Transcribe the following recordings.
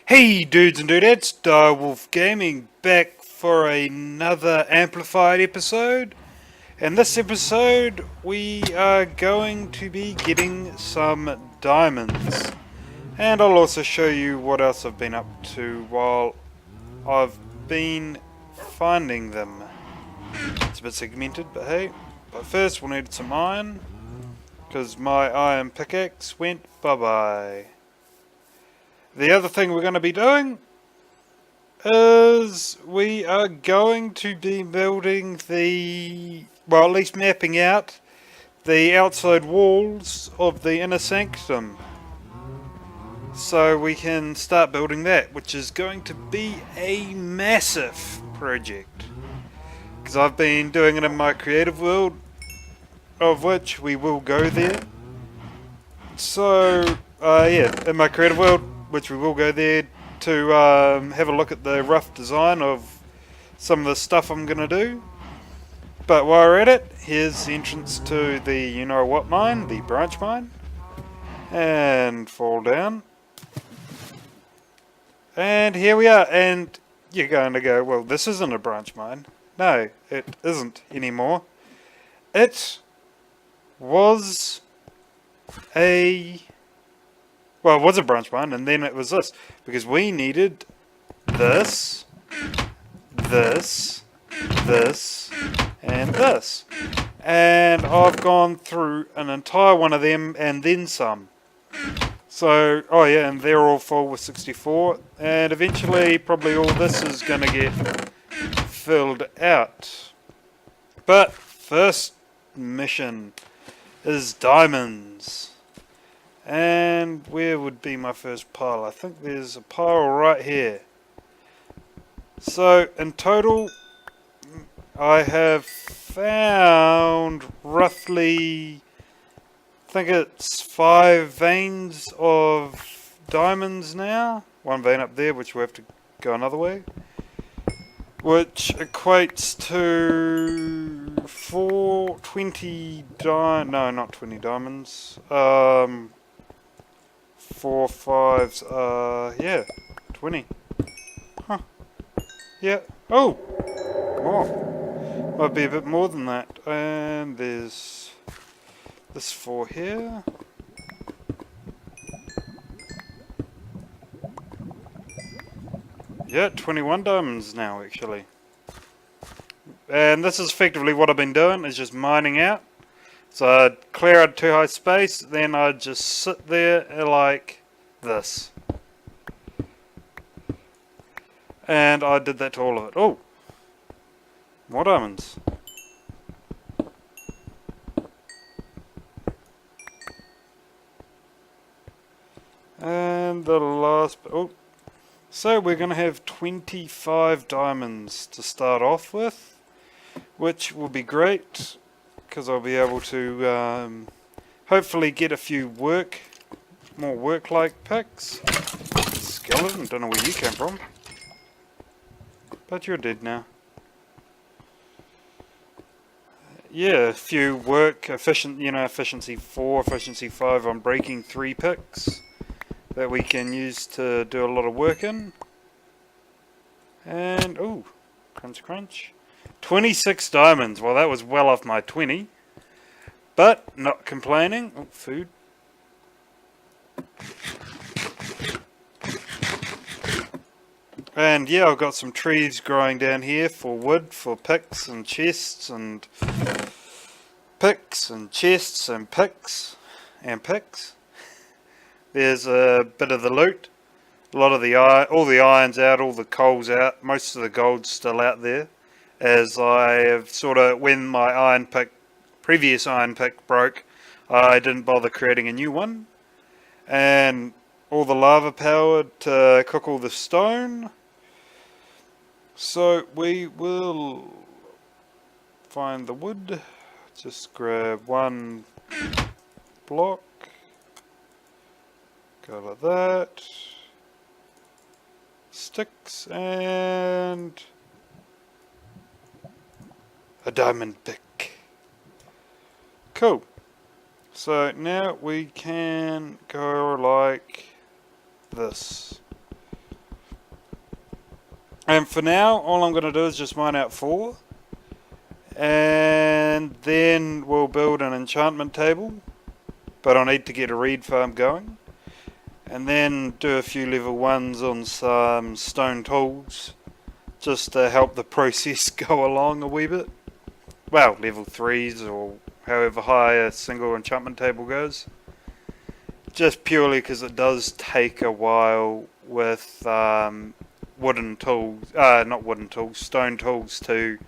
Hey dudes and dudettes, Direwolf Gaming back for another amplified episode. In this episode we are going to be getting some diamonds. And I'll also show you what else I've been up to while I've been finding them. It's a bit segmented, but hey. But first we'll need some iron, because my iron pickaxe went bye-bye. The other thing we're going to be doing is we are going to be building well, at least mapping out the outside walls of the inner sanctum, so we can start building that, which is going to be a massive project, because I've been doing it in my creative world, of which we will go there. So yeah, in my creative world, which we will go there to have a look at the rough design of some of the stuff I'm going to do. But while we're at it, here's the entrance to the you-know-what mine, the branch mine. And fall down. And here we are, and you're going to go, well, this isn't a branch mine. No, it isn't anymore. It was well, it was a branch mine, and then it was this, because we needed this, this, this, and this. And I've gone through an entire one of them and then some. So, oh yeah, and they're all full with 64, and eventually probably all this is going to get filled out. But first mission is diamonds. And where would be my first pile? I think there's a pile right here. So in total I have found roughly, I think it's 5 veins of diamonds now. One vein up there, which we have to go another way, which equates to 20 no, not 20 diamonds. 4 5s, yeah, 20. Huh. Yeah. Oh! More. Might be a bit more than that. And there's this 4 here. Yeah, 21 diamonds now, actually. And this is effectively what I've been doing, is just mining out. So I'd clear out too high space, then I'd just sit there like this. And I did that to all of it. Oh! More diamonds. And the last... oh! So we're going to have 25 diamonds to start off with, which will be great, because I'll be able to hopefully get a few more work-like picks. Skeleton, don't know where you came from, but you're dead now. Yeah, a few efficiency 4, efficiency 5 on breaking 3 picks that we can use to do a lot of work in. And, ooh, crunch crunch. 26 diamonds. Well, that was well off my 20. But, not complaining. Oh, food. And yeah, I've got some trees growing down here for wood, for picks and chests, and picks and chests and picks and picks. There's a bit of the loot. A lot of all the iron's out, all the coal's out, most of the gold's still out there. As I have when my previous iron pick broke, I didn't bother creating a new one. And all the lava power to cook all the stone. So we will find the wood. Just grab 1 block. Go like that. Sticks and a diamond pick. Cool. So now we can go like this. And for now, all I'm going to do is just mine out 4. And then we'll build an enchantment table. But I'll need to get a reed farm going. And then do a few level 1s on some stone tools. Just to help the process go along a wee bit. Well, level 3s or however high a single enchantment table goes. Just purely because it does take a while with wooden tools, not wooden tools, stone tools to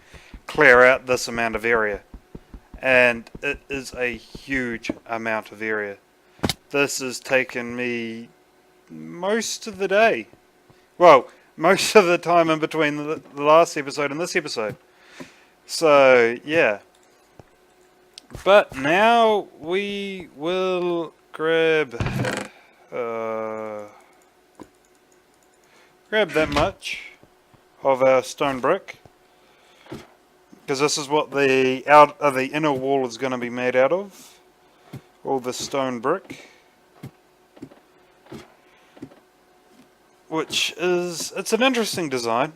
clear out this amount of area. And it is a huge amount of area. This has taken me most of the day. Well, most of the time in between the last episode and this episode. So, yeah. But now we will grab that much of our stone brick. Because this is what the inner wall is going to be made out of. All the stone brick. Which is, it's an interesting design.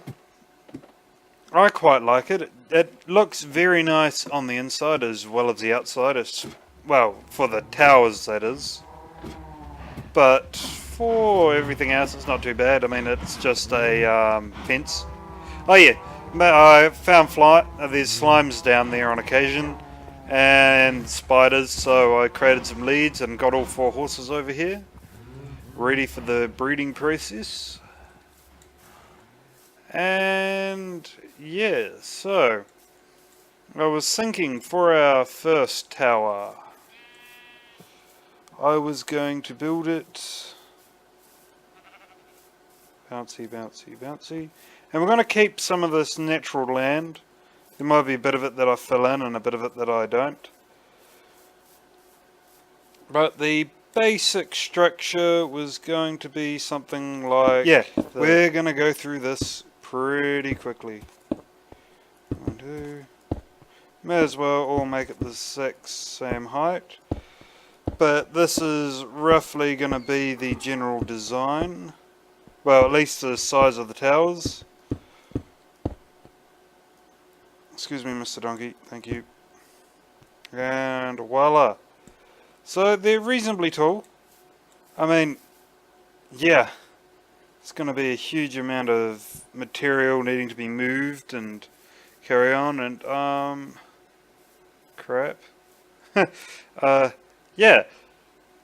I quite like it. It looks very nice on the inside as well as the outside. It's, well, for the towers that is. But for everything else it's not too bad. I mean, it's just a fence. Oh yeah, I found there's slimes down there on occasion. And spiders, so I created some leads and got all 4 horses over here. Ready for the breeding process. And yeah, so I was thinking for our first tower, I was going to build it bouncy, bouncy, bouncy. And we're going to keep some of this natural land. There might be a bit of it that I fill in and a bit of it that I don't. But the basic structure was going to be something like... Yeah, we're going to go through this pretty quickly. 1, 2. May as well all make it the exact same height. But this is roughly going to be the general design. Well, at least the size of the towers. Excuse me, Mr. Donkey. Thank you. And voila. So they're reasonably tall. I mean, yeah. It's going to be a huge amount of material needing to be moved and carry on and, crap. Yeah.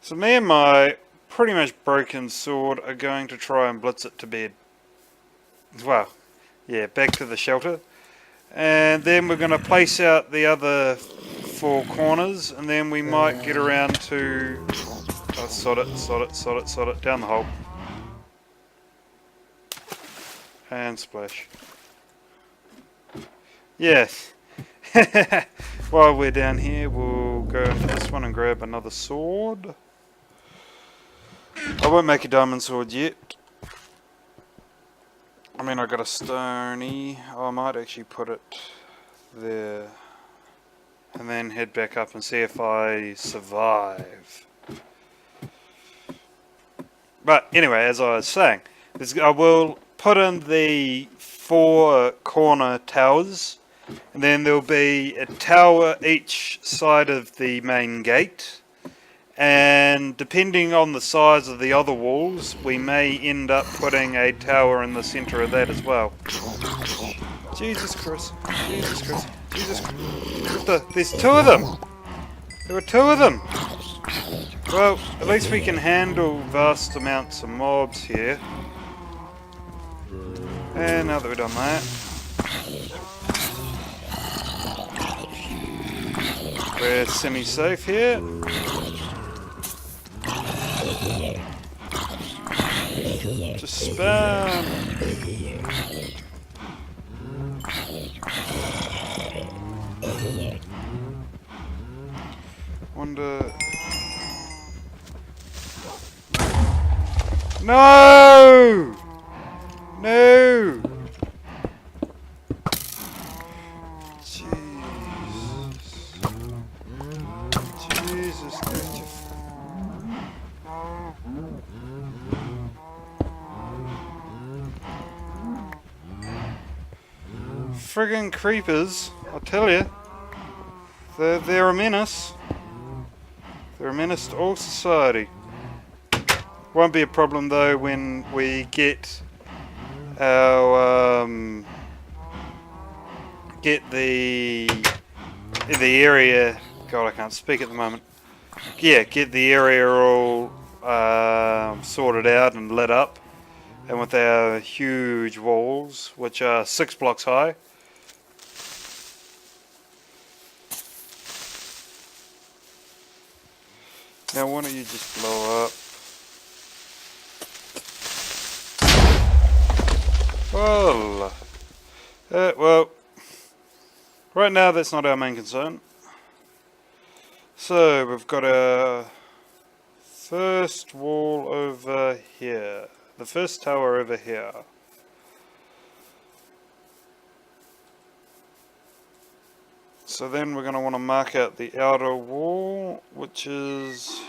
So me and my pretty much broken sword are going to try and blitz it to bed. Well, yeah, back to the shelter. And then we're going to place out the other 4 corners, and then we might get around to sod it down the hole. And splash. Yes. While we're down here, we'll go into this one and grab another sword. I won't make a diamond sword yet. I mean, I got a stony. I might actually put it there. And then head back up and see if I survive. But anyway, as I was saying, I will put in the 4 corner towers. And then there'll be a tower each side of the main gate. And depending on the size of the other walls, we may end up putting a tower in the center of that as well. Jesus Christ. Jesus Christ. Jesus Christ. There's 2 of them! There were 2 of them! Well, at least we can handle vast amounts of mobs here. And now that we've done that, we're semi-safe here. Just spam. Wonder. No! No! Jesus Christ. friggin' creepers, I tell you. They're a menace. They're a menace to all society. Won't be a problem though when we get our get the area. God, I can't speak at the moment. Yeah, get the area all sorted out and lit up, and with our huge walls, which are 6 blocks high. Now, why don't you just blow up? Well, right now that's not our main concern. So we've got our first wall over here, the first tower over here. So then we're going to want to mark out the outer wall, which is,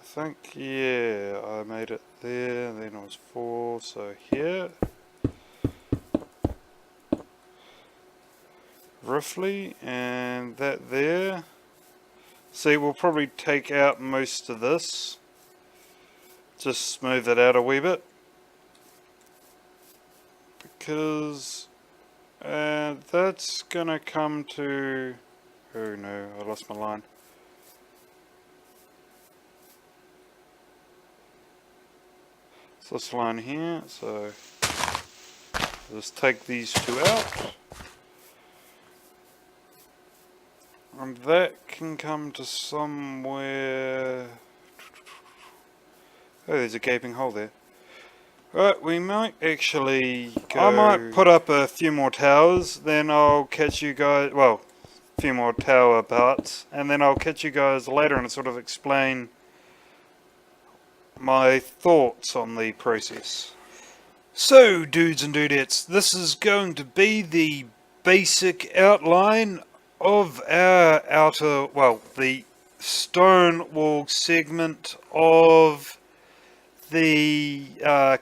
I think, yeah, I made it there, then it was 4, so here. Roughly, and that there. See, we'll probably take out most of this. Just smooth it out a wee bit. Because that's gonna come to... Oh no, I lost my line. So this line here, so just take these two out. And that can come to somewhere... Oh, there's a gaping hole there. Right, we might actually go... I might put up a few more towers, then I'll catch you guys... Well, a few more tower parts, and then I'll catch you guys later and sort of explain my thoughts on the process. So, dudes and dudettes, this is going to be the basic outline of our outer, well, the stone wall segment of the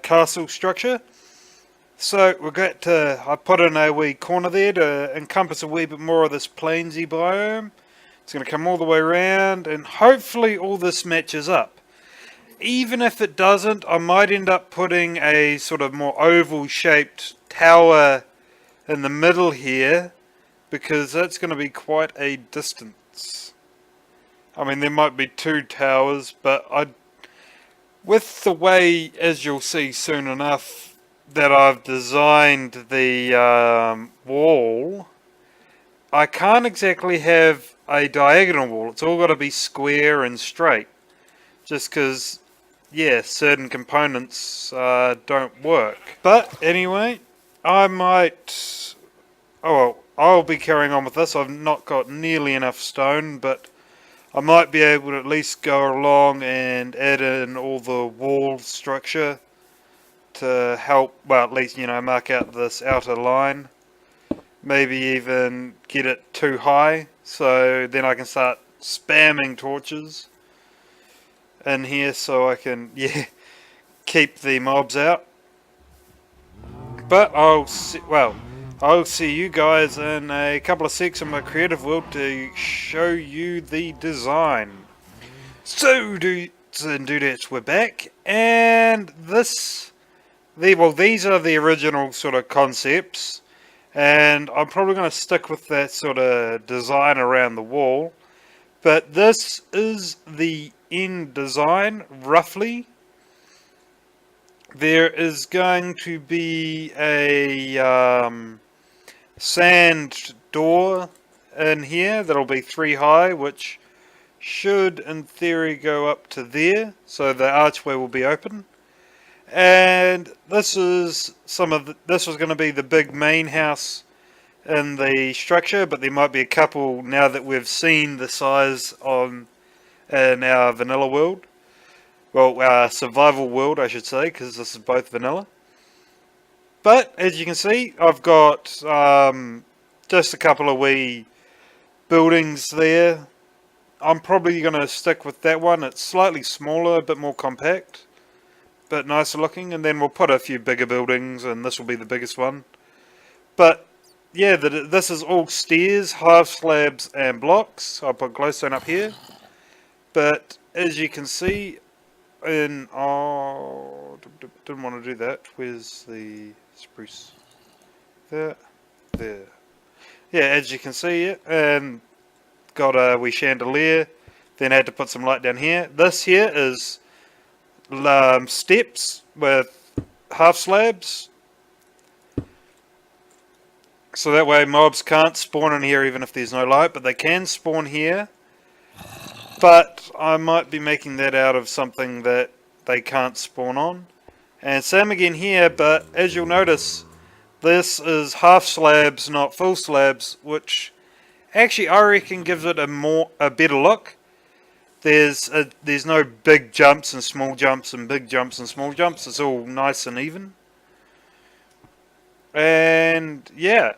castle structure. So we've got to, I put in a wee corner there to encompass a wee bit more of this plainsy biome. It's going to come all the way around, and hopefully all this matches up. Even if it doesn't, I might end up putting a sort of more oval shaped tower in the middle here, because that's going to be quite a distance. I mean, there might be 2 towers, but with the way, as you'll see soon enough, that I've designed the wall, I can't exactly have a diagonal wall. It's all got to be square and straight, just because, yeah, certain components don't work. But anyway, I might... Oh well, I'll be carrying on with this. I've not got nearly enough stone, but I might be able to at least go along and add in all the wall structure to help, well, at least, you know, mark out this outer line. Maybe even get it too high, so then I can start spamming torches in here so I can, yeah, keep the mobs out. But I'll see you guys in a couple of secs in my creative world to show you the design. So, dudes and dudettes, we're back, and these are the original sort of concepts, and I'm probably going to stick with that sort of design around the wall, but this is the end design, roughly. There is going to be a sand door in here that'll be 3 high, which should in theory go up to there, so the archway will be open. And this is this was going to be the big main house in the structure, but there might be a couple now that we've seen the size in our vanilla world. Well, our survival world, I should say, because this is both vanilla. But, as you can see, I've got just a couple of wee buildings there. I'm probably going to stick with that one. It's slightly smaller, a bit more compact, but nicer looking. And then we'll put a few bigger buildings, and this will be the biggest one. But yeah, this is all stairs, half slabs, and blocks. I'll put glowstone up here. But as you can see, didn't want to do that. Where's the spruce? There. Yeah, as you can see, and got a wee chandelier. Then I had to put some light down here. This here is steps with half slabs. So that way mobs can't spawn in here even if there's no light, but they can spawn here. But I might be making that out of something that they can't spawn on. And same again here, but as you'll notice, this is half slabs, not full slabs, which actually I reckon gives it a better look. There's no big jumps and small jumps and big jumps and small jumps. It's all nice and even. And yeah.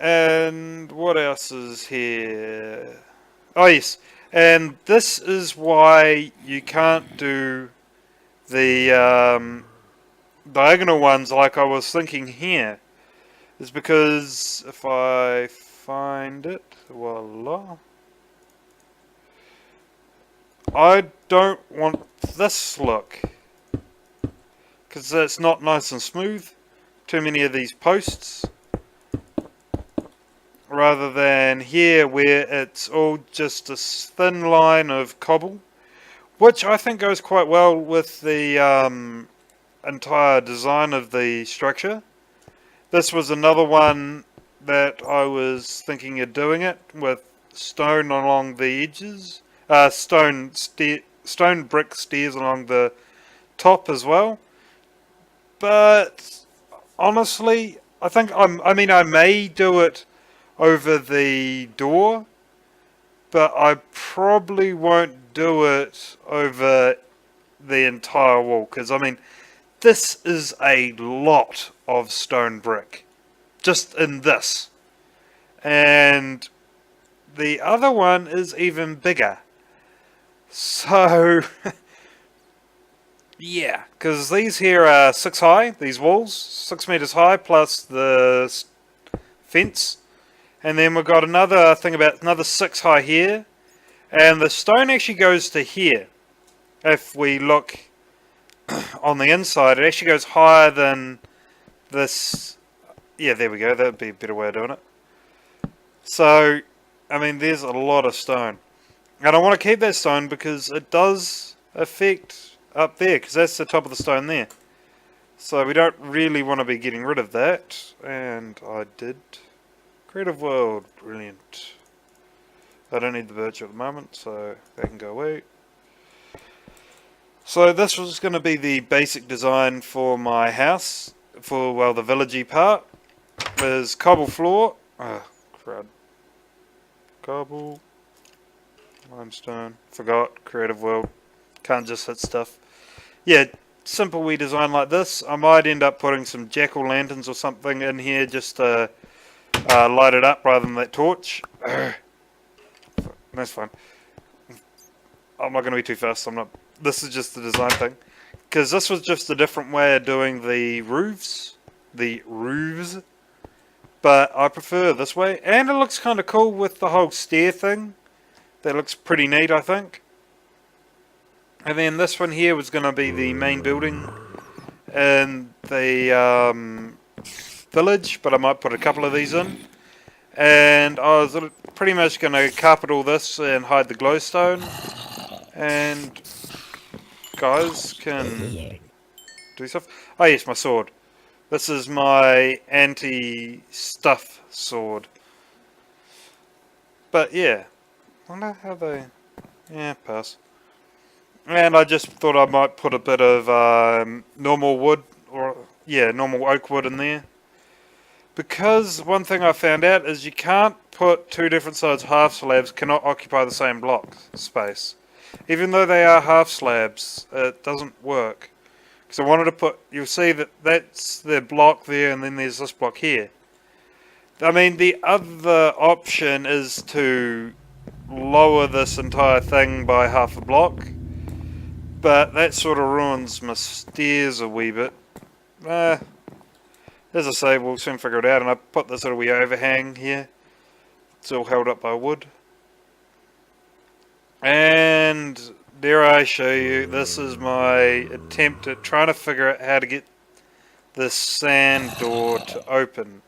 And what else is here? Oh yes. And this is why you can't do the diagonal ones like I was thinking here. Is because if I find it, voila. I don't want this look, because it's not nice and smooth. Too many of these posts. Rather than here where it's all just a thin line of cobble, which I think goes quite well with the entire design of the structure. This was another one that I was thinking of doing it with stone along the edges. Stone brick stairs along the top as well. But honestly, I think I may do it over the door, but I probably won't do it over the entire wall, because I mean, this is a lot of stone brick just in this, and the other one is even bigger. So yeah, because these here are 6 high, these walls 6 meters high, plus the fence. And then we've got another 6 high here. And the stone actually goes to here. If we look on the inside, it actually goes higher than this. Yeah, there we go. That would be a better way of doing it. So, I mean, there's a lot of stone. And I want to keep that stone because it does affect up there, because that's the top of the stone there. So we don't really want to be getting rid of that. And I did. Creative World, brilliant. I don't need the birch at the moment, so they can go away. So this was going to be the basic design for my house, for, well, the villagey part. There's cobble floor. Oh, crud. Cobble. Limestone. Forgot. Creative World. Can't just hit stuff. Yeah, simple wee design like this. I might end up putting some jack-o'-lanterns or something in here just to light it up rather than that torch. That's fine. I'm not going to be too fast. This is just the design thing, because this was just a different way of doing the roofs. But I prefer this way, and it looks kind of cool with the whole stair thing. That looks pretty neat, I think. And then this one here was going to be the main building in the village, but I might put a couple of these in. And I was pretty much going to carpet all this and hide the glowstone. And guys can do stuff. Oh yes, my sword. This is my anti-stuff sword. But yeah, I wonder how they... Yeah, pass. And I just thought I might put a bit of normal wood, or yeah, normal oak wood in there. Because one thing I found out is you can't put two different size half slabs cannot occupy the same block space. Even though they are half slabs, it doesn't work. Because I wanted to put, you'll see that that's the block there, and then there's this block here. I mean, the other option is to lower this entire thing by half a block. But that sort of ruins my stairs a wee bit. as I say, we'll soon figure it out. And I put this little wee overhang here. It's all held up by wood. And dare I show you, this is my attempt at trying to figure out how to get this sand door to open.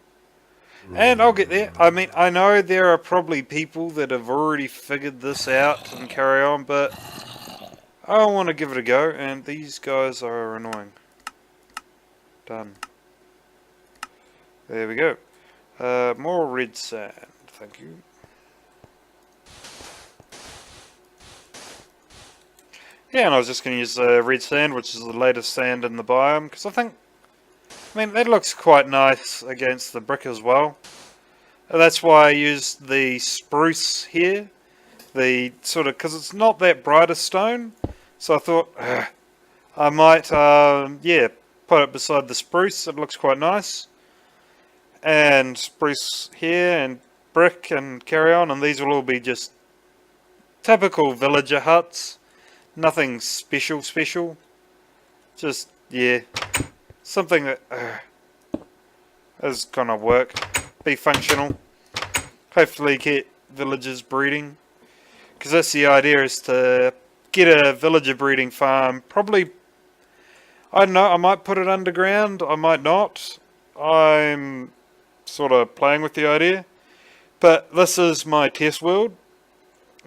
And I'll get there. I mean, I know there are probably people that have already figured this out and carry on, but I want to give it a go, and these guys are annoying. Done. There we go. More red sand. Thank you. Yeah, and I was just going to use red sand, which is the latest sand in the biome, because I mean, that looks quite nice against the brick as well. That's why I used the spruce here, the sort of, because it's not that bright a stone, so I thought I might, yeah, put it beside the spruce. It looks quite nice. And spruce here, and brick, and carry on, and these will all be just typical villager huts. Nothing special. Just, yeah, something that is gonna work, be functional, hopefully get villagers breeding, because that's the idea, is to get a villager breeding farm. Probably, I don't know, I might put it underground, I might not. I'm sort of playing with the idea, but this is my test world.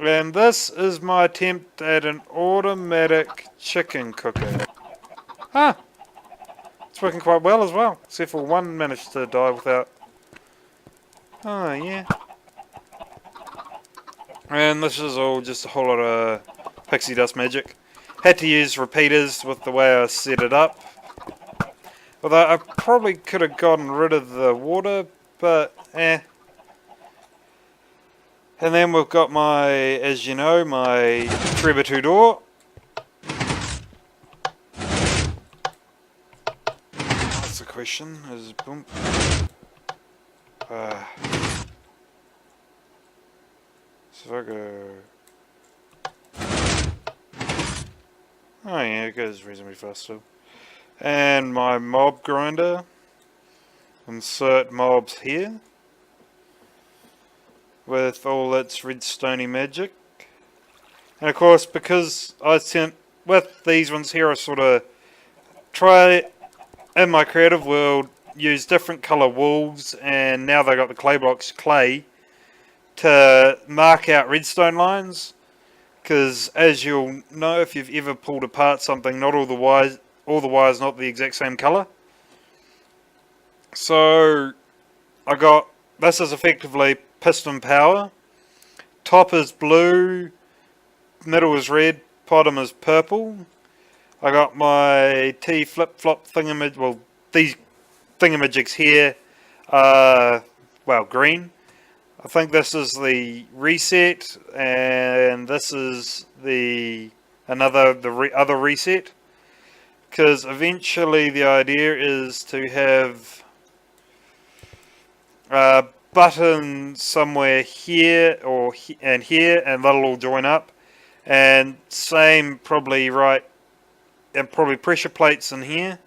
And this is my attempt at an automatic chicken cooker. Ah! It's working quite well as well. Except for one managed to die without... Oh, yeah. And this is all just a whole lot of pixie dust magic. Had to use repeaters with the way I set it up. Although I probably could have gotten rid of the water, but eh. And then we've got my, as you know, my Trebuchet door. That's the question, is boom. So if I go... Oh yeah, it goes reasonably fast still. And my mob grinder. Insert mobs here. With all its redstone magic. And of course, because I sent with these ones here, I sort of try in my creative world use different colour walls, and now they got the clay blocks clay to mark out redstone lines. Because as you'll know, if you've ever pulled apart something, not all the wires not the exact same colour. So I got, this is effectively piston power. Top is blue, middle is red, bottom is purple. I got my T flip-flop thingamajig, well, these thingamajigs here are, well, green. I think this is the reset, and this is the other reset. Because eventually the idea is to have button somewhere here or here, and that'll all join up, and same probably right, and probably pressure plates in here,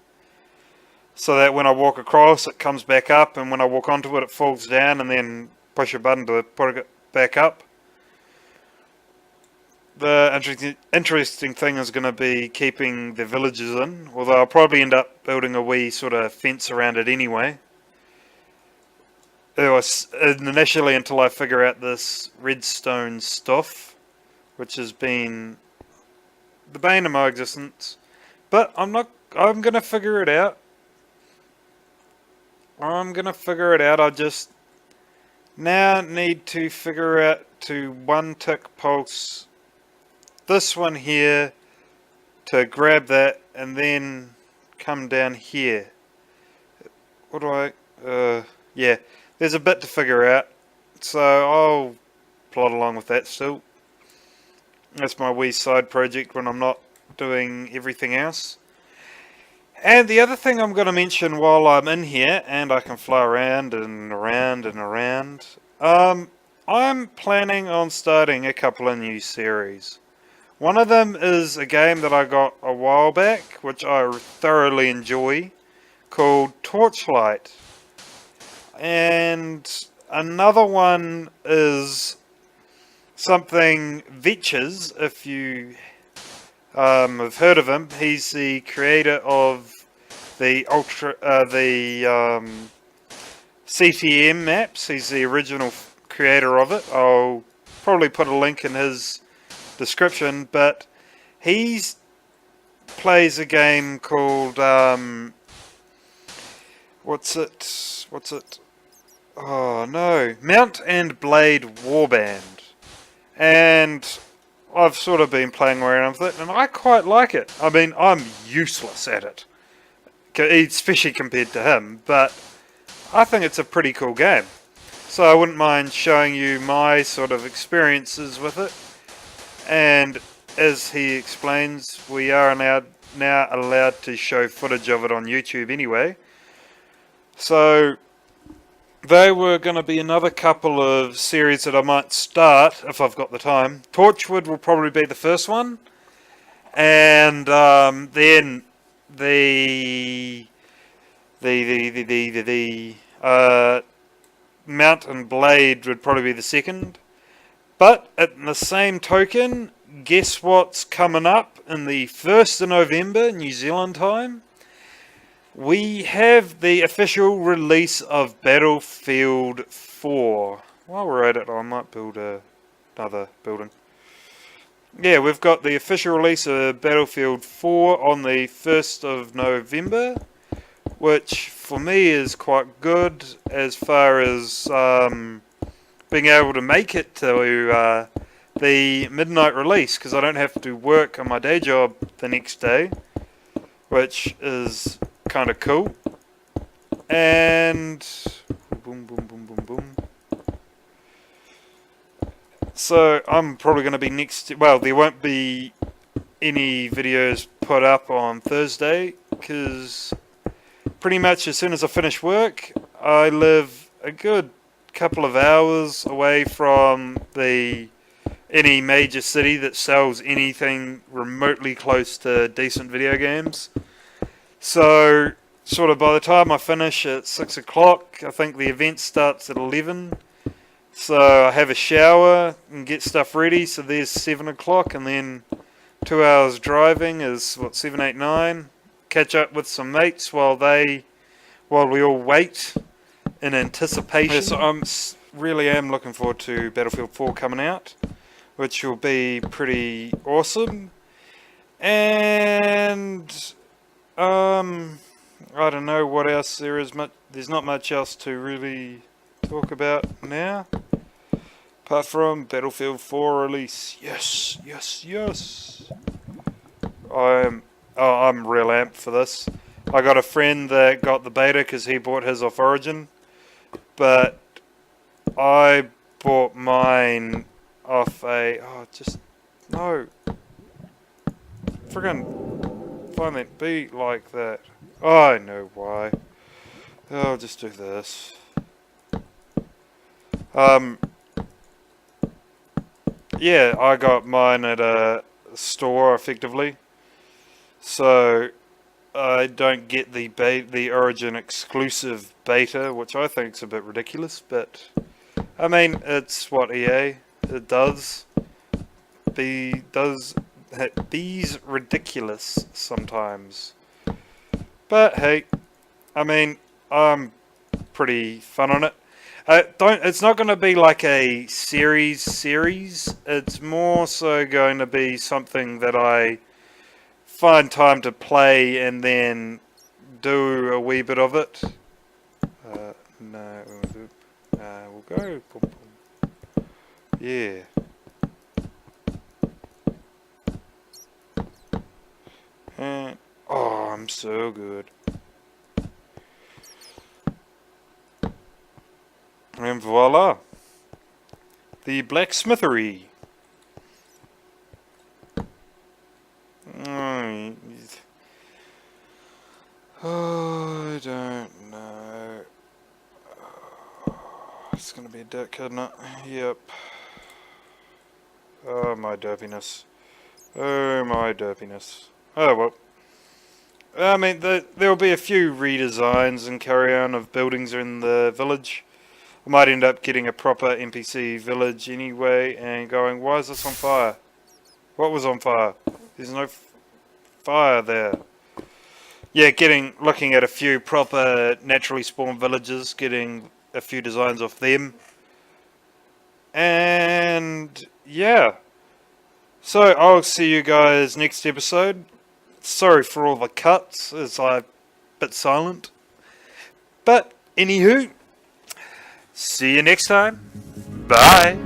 so that when I walk across it comes back up, and when I walk onto it it falls down, and then push a button to put it back up. The interesting thing is going to be keeping the villagers in, although I'll probably end up building a wee sort of fence around it anyway. It was initially, until I figure out this redstone stuff, which has been the bane of my existence. But I'm going to figure it out. I just now need to figure out to one tick pulse this one here to grab that, and then come down here. What do I... yeah. There's a bit to figure out, so I'll plod along with that still. That's my wee side project when I'm not doing everything else. And the other thing I'm going to mention while I'm in here, and I can fly around and around and around, I'm planning on starting a couple of new series. One of them is a game that I got a while back, which I thoroughly enjoy, called Torchlight. And another one is something Vetches, if you have heard of him. He's the creator of the CTM maps. He's the original creator of it. I'll probably put a link in his description, but he's plays a game called what's it? Oh no, Mount and Blade Warband, and I've sort of been playing around with it, and I quite like it. I mean, I'm useless at it, especially compared to him, but I think it's a pretty cool game. So I wouldn't mind showing you my sort of experiences with it. And as he explains, we are now allowed to show footage of it on YouTube anyway. So they were going to be another couple of series that I might start if I've got the time. Torchwood will probably be the first one, and then the Mount and Blade would probably be the second. But at the same token, guess what's coming up in the 1st of November, New Zealand time? We have the official release of Battlefield 4. While we're at it, I might build another building. Yeah, we've got the official release of Battlefield 4 on the 1st of November, which for me is quite good as far as being able to make it to the midnight release, because I don't have to work on my day job the next day, which is kind of cool. And boom, boom, boom, boom, boom. So I'm probably going to be well, there won't be any videos put up on Thursday, because pretty much as soon as I finish work, I live a good couple of hours away from any major city that sells anything remotely close to decent video games. So sort of by the time I finish at 6 o'clock, I think the event starts at 11. So I have a shower and get stuff ready. So there's 7 o'clock, and then 2 hours driving is 7, 8, 9. Catch up with some mates while we all wait in anticipation. Yes, I really am looking forward to Battlefield 4 coming out, which will be pretty awesome. And I don't know what else there is. There's not much else to really talk about now, apart from Battlefield 4 release. Yes, yes, yes. I'm real amped for this. I got a friend that got the beta because he bought his off Origin, but I bought mine off no. Friggin' find that be like that. I know why. I'll just do this. Yeah, I got mine at a store effectively, so I don't get the Origin exclusive beta, which I think is a bit ridiculous. But I mean, it's what EA it does. Be's ridiculous sometimes. But hey, I mean, I'm pretty fun on it. It's not going to be like a series. It's more so going to be something that I find time to play and then do a wee bit of it. No, we'll go. Boom, boom. Yeah. And oh, I'm so good. And voila, the blacksmithery. Oh, I don't know. It's gonna be a dick, isn't it? Yep. Oh, my derpiness. Oh, my derpiness. Oh, well. I mean, there'll be a few redesigns and carry on of buildings in the village. I might end up getting a proper NPC village anyway and going, why is this on fire? What was on fire? There's no fire there. Yeah, looking at a few proper naturally spawned villages, getting a few designs off them. And yeah. So I'll see you guys next episode. Sorry for all the cuts, as I'm a bit silent. But anywho, see you next time. Bye.